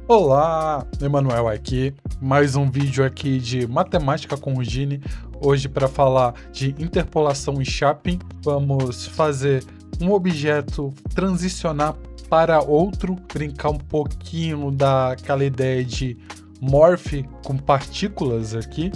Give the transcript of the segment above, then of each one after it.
Olá, Emanuel aqui, mais um vídeo aqui de matemática com Houdini, hoje para falar de interpolação e shaping. Vamos fazer um objeto transicionar para outro, brincar um pouquinho daquela ideia de morph com partículas aqui.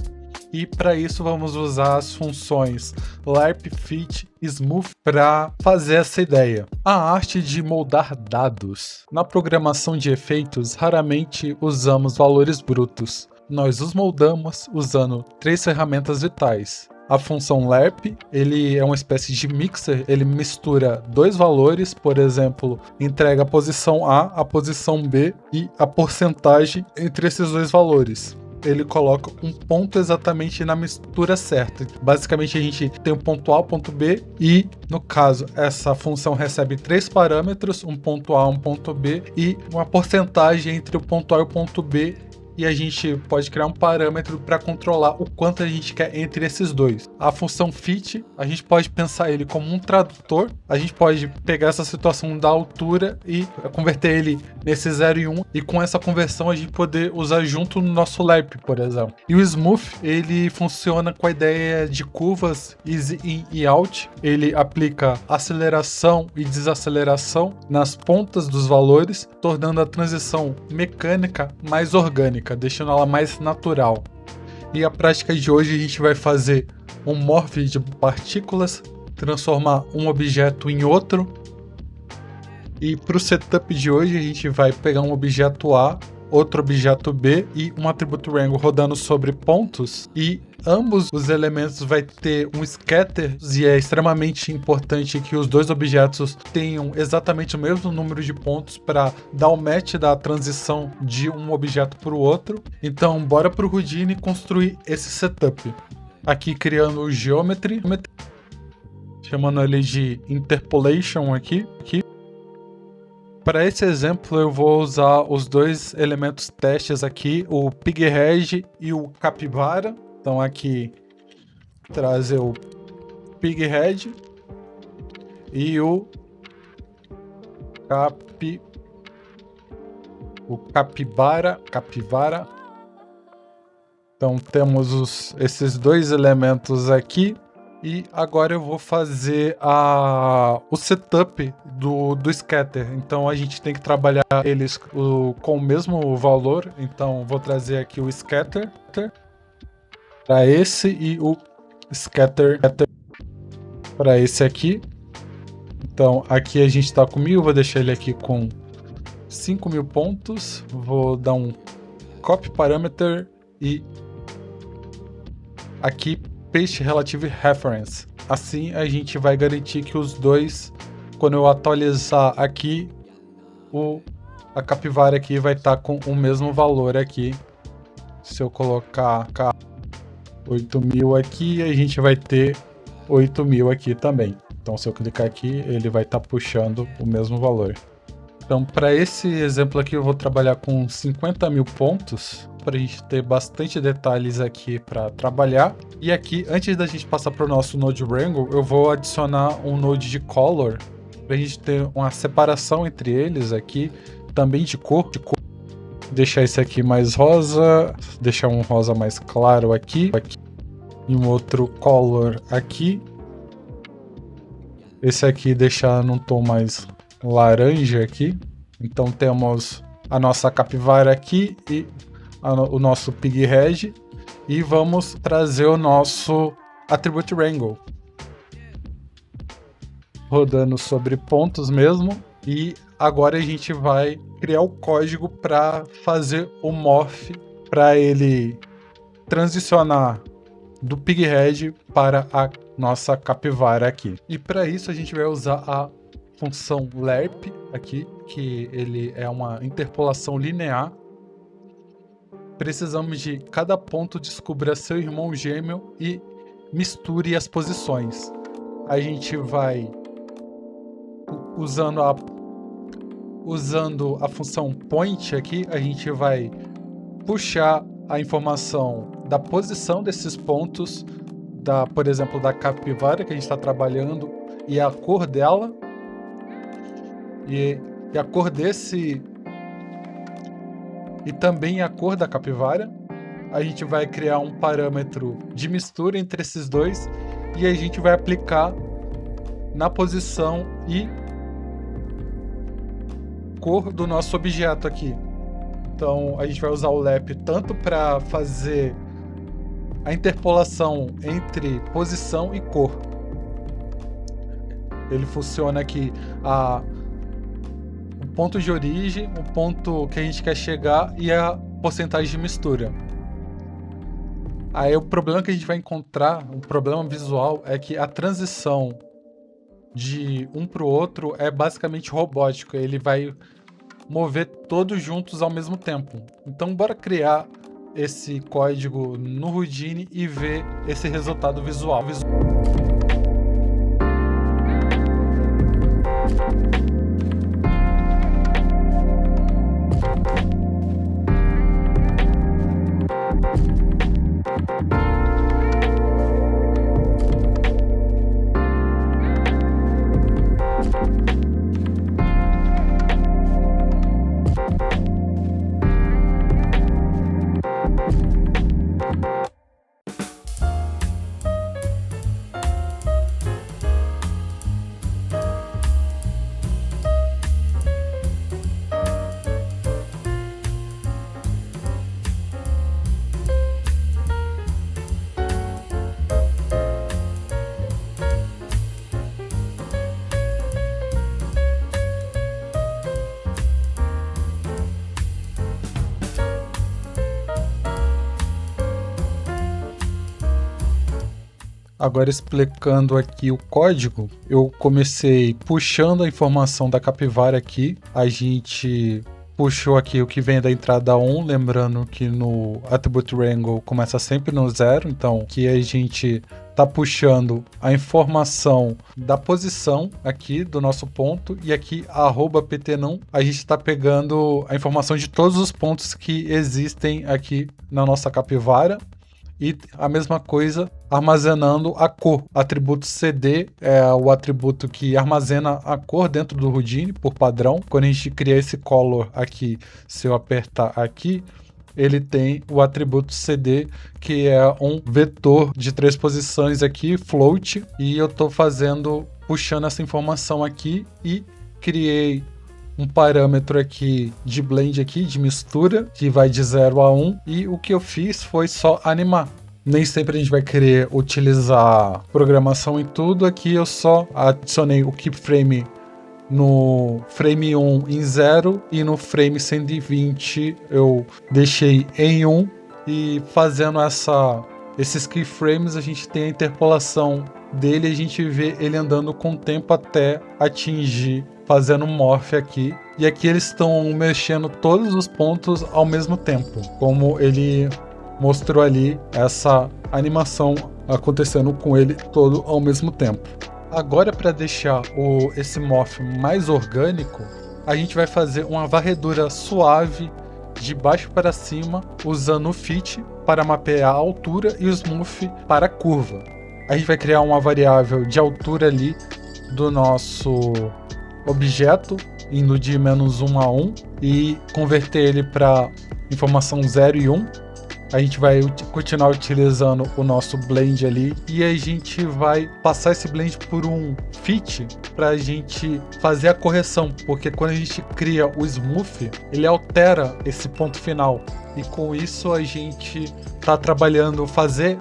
E para isso vamos usar as funções Lerp, Fit e Smooth para fazer essa ideia. A arte de moldar dados. Na programação de efeitos, raramente usamos valores brutos. Nós os moldamos usando três ferramentas vitais. A função Lerp, ele é uma espécie de mixer, ele mistura dois valores, por exemplo, entrega a posição A, a posição B e a porcentagem entre esses dois valores. Ele coloca um ponto exatamente na mistura certa. Basicamente a gente tem o ponto A, o ponto B e, no caso, essa função recebe três parâmetros, um ponto A, um ponto B e uma porcentagem entre o ponto A e o ponto B, e a gente pode criar um parâmetro para controlar o quanto a gente quer entre esses dois. A função fit, a gente pode pensar ele como um tradutor, a gente pode pegar essa situação da altura e converter ele nesse 0 e 1, e com essa conversão a gente poder usar junto no nosso Lerp, por exemplo. E o Smooth, ele funciona com a ideia de curvas easy in e out, ele aplica aceleração e desaceleração nas pontas dos valores, tornando a transição mecânica mais orgânica, deixando ela mais natural. E a prática de hoje a gente vai fazer um morph de partículas, transformar um objeto em outro. E para o setup de hoje a gente vai pegar um objeto A, outro objeto B e um attribute wrangle rodando sobre pontos, e ambos os elementos vai ter um scatter, e é extremamente importante que os dois objetos tenham exatamente o mesmo número de pontos para dar o match da transição de um objeto para o outro. Então bora para o Houdini construir esse setup. Aqui criando o Geometry, chamando ele de Interpolation aqui. Para esse exemplo eu vou usar os dois elementos testes aqui, o Pighead e o Capybara. Então aqui trazer o Pighead e o Capybara. Então temos esses dois elementos aqui. E agora eu vou fazer o setup do scatter. Então a gente tem que trabalhar eles com o mesmo valor. Então vou trazer aqui o scatter para esse e o scatter para esse aqui. Então aqui a gente está com 1000, vou deixar ele aqui com 5000 pontos. Vou dar um copy parameter e aqui paste relative reference. Assim a gente vai garantir que os dois, quando eu atualizar aqui, a capivara aqui vai estar com o mesmo valor aqui. Se eu colocar 8000 aqui, a gente vai ter 8000 aqui também. Então se eu clicar aqui, ele vai estar puxando o mesmo valor. Então para esse exemplo aqui eu vou trabalhar com 50.000 pontos, para a gente ter bastante detalhes aqui para trabalhar. E aqui, antes da gente passar para o nosso Node Wrangle, eu vou adicionar um Node de Color, para a gente ter uma separação entre eles aqui, também de cor. Deixar esse aqui mais rosa, deixar um rosa mais claro aqui e um outro Color aqui. Esse aqui deixar num tom mais laranja aqui. Então temos a nossa capivara aqui e o nosso Pighead, e vamos trazer o nosso Attribute Wrangle rodando sobre pontos mesmo. E agora a gente vai criar o código para fazer o morph, para ele transicionar do Pighead para a nossa capivara aqui. E para isso a gente vai usar a função Lerp aqui, que ele é uma interpolação linear. Precisamos de cada ponto descubra seu irmão gêmeo e misture as posições. A gente vai usando a função point aqui, a gente vai puxar a informação da posição desses pontos, por exemplo, da capivara que a gente está trabalhando, e a cor dela, e a cor e também a cor da capivara. A gente vai criar um parâmetro de mistura entre esses dois e a gente vai aplicar na posição e cor do nosso objeto aqui. Então a gente vai usar o Lap tanto para fazer a interpolação entre posição e cor. Ele funciona aqui o ponto de origem, o ponto que a gente quer chegar e a porcentagem de mistura. Aí o problema que a gente vai encontrar, o problema visual, é que a transição de um para o outro é basicamente robótico. Ele vai mover todos juntos ao mesmo tempo. Então bora criar esse código no Houdini e ver esse resultado visual. Agora explicando aqui o código, eu comecei puxando a informação da capivara aqui. A gente puxou aqui o que vem da entrada 1, lembrando que no Attribute Wrangle começa sempre no 0, então aqui a gente está puxando a informação da posição aqui do nosso ponto, e aqui @ptnum a gente está pegando a informação de todos os pontos que existem aqui na nossa capivara. E a mesma coisa armazenando a cor. Atributo CD é o atributo que armazena a cor dentro do Houdini por padrão. Quando a gente cria esse color aqui, se eu apertar aqui, ele tem o atributo CD, que é um vetor de 3 posições aqui, float, e eu estou puxando essa informação aqui e criei um parâmetro aqui de blend aqui, de mistura, que vai de 0 a 1, e o que eu fiz foi só animar. Nem sempre a gente vai querer utilizar programação em tudo, aqui eu só adicionei o keyframe no frame 1 em 0 e no frame 120 eu deixei em 1, e fazendo esses keyframes a gente tem a interpolação dele, a gente vê ele andando com o tempo até atingir, fazendo um morph aqui. E aqui eles estão mexendo todos os pontos ao mesmo tempo, como ele mostrou ali, essa animação acontecendo com ele todo ao mesmo tempo. Agora, para deixar esse morph mais orgânico, a gente vai fazer uma varredura suave de baixo para cima, usando o fit para mapear a altura e o smooth para a curva. A gente vai criar uma variável de altura ali do nosso objeto, indo de -1 a 1, e converter ele para informação 0 e 1. A gente vai continuar utilizando o nosso blend ali, e a gente vai passar esse blend por um fit para a gente fazer a correção, porque quando a gente cria o smooth, ele altera esse ponto final, e com isso a gente está trabalhando fazer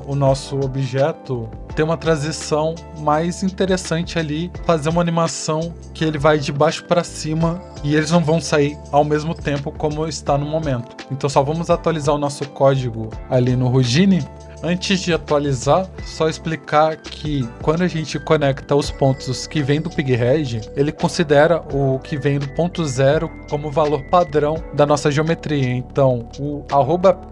o nosso objeto ter uma transição mais interessante ali, fazer uma animação que ele vai de baixo para cima e eles não vão sair ao mesmo tempo como está no momento. Então só vamos atualizar o nosso código ali no Houdini. Antes de atualizar, só explicar que quando a gente conecta os pontos que vem do Pighead, ele considera o que vem do ponto 0 como valor padrão da nossa geometria. Então, o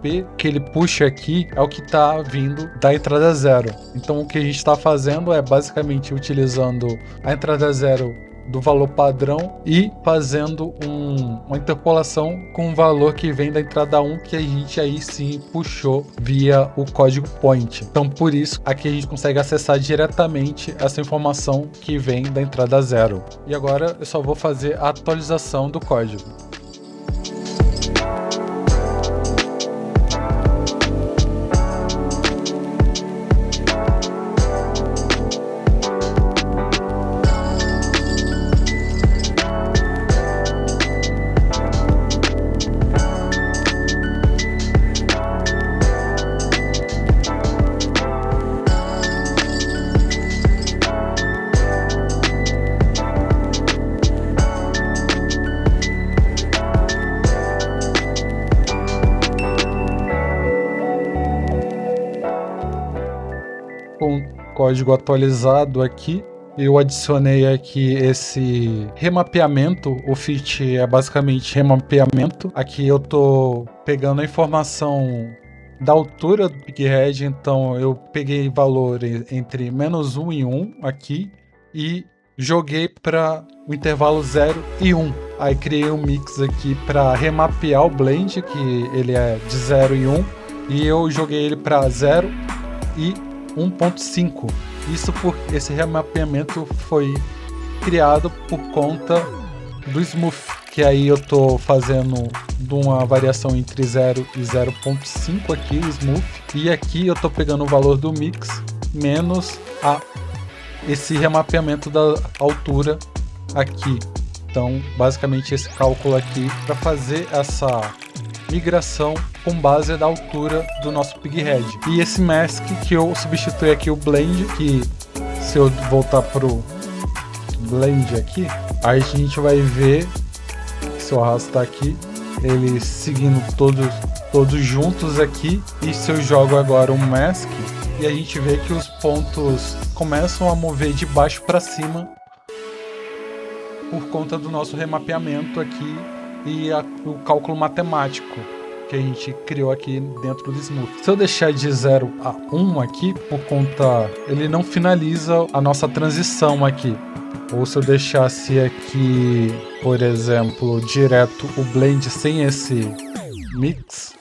@p que ele puxa aqui é o que está vindo da entrada 0. Então, o que a gente está fazendo é basicamente utilizando a entrada 0 do valor padrão e fazendo uma interpolação com o valor que vem da entrada 1, que a gente aí sim puxou via o código point. Então por isso aqui a gente consegue acessar diretamente essa informação que vem da entrada 0. E agora eu só vou fazer a atualização do código. código atualizado aqui. Eu adicionei aqui esse remapeamento, o fit é basicamente remapeamento. Aqui eu tô pegando a informação da altura do Pighead, então eu peguei valor entre -1 e 1 aqui e joguei para o intervalo 0 e 1. Aí criei um mix aqui para remapear o blend, que ele é de 0 e 1, e eu joguei ele para 0 e 1.5. Isso porque esse remapeamento foi criado por conta do Smooth, que aí eu tô fazendo de uma variação entre 0 e 0.5 aqui, o Smooth, e aqui eu tô pegando o valor do mix menos esse remapeamento da altura aqui. Então, basicamente esse cálculo aqui para fazer essa migração com base da altura do nosso Pighead. E esse mask que eu substituí aqui o blend, que se eu voltar pro blend aqui, aí a gente vai ver, se eu arrastar aqui, eles seguindo todos juntos aqui. E se eu jogo agora um mask, e a gente vê que os pontos começam a mover de baixo para cima por conta do nosso remapeamento aqui e o cálculo matemático que a gente criou aqui dentro do Smooth. Se eu deixar de 0 a 1 aqui, por conta, ele não finaliza a nossa transição aqui. Ou se eu deixasse aqui, por exemplo, direto o blend sem esse mix,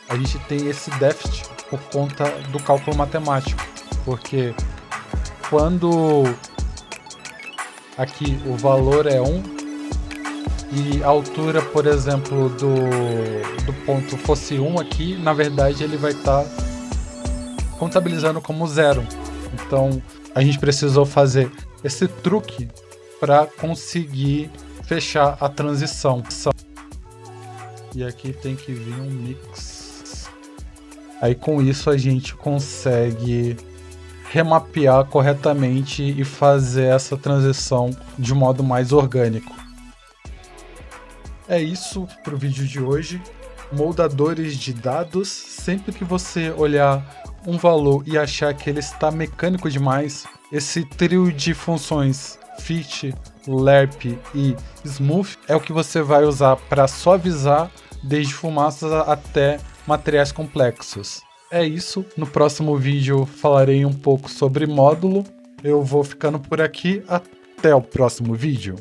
a gente tem esse déficit por conta do cálculo matemático. Porque quando aqui o valor é 1 e a altura, por exemplo, do ponto fosse 1 aqui, na verdade ele vai estar contabilizando como 0. Então a gente precisou fazer esse truque para conseguir fechar a transição. E aqui tem que vir um mix. Aí com isso a gente consegue remapear corretamente e fazer essa transição de modo mais orgânico. É isso para o vídeo de hoje. Moldadores de dados, sempre que você olhar um valor e achar que ele está mecânico demais, esse trio de funções fit, lerp e smooth é o que você vai usar para suavizar desde fumaças até materiais complexos. É isso, no próximo vídeo falarei um pouco sobre módulo. Eu vou ficando por aqui, até o próximo vídeo.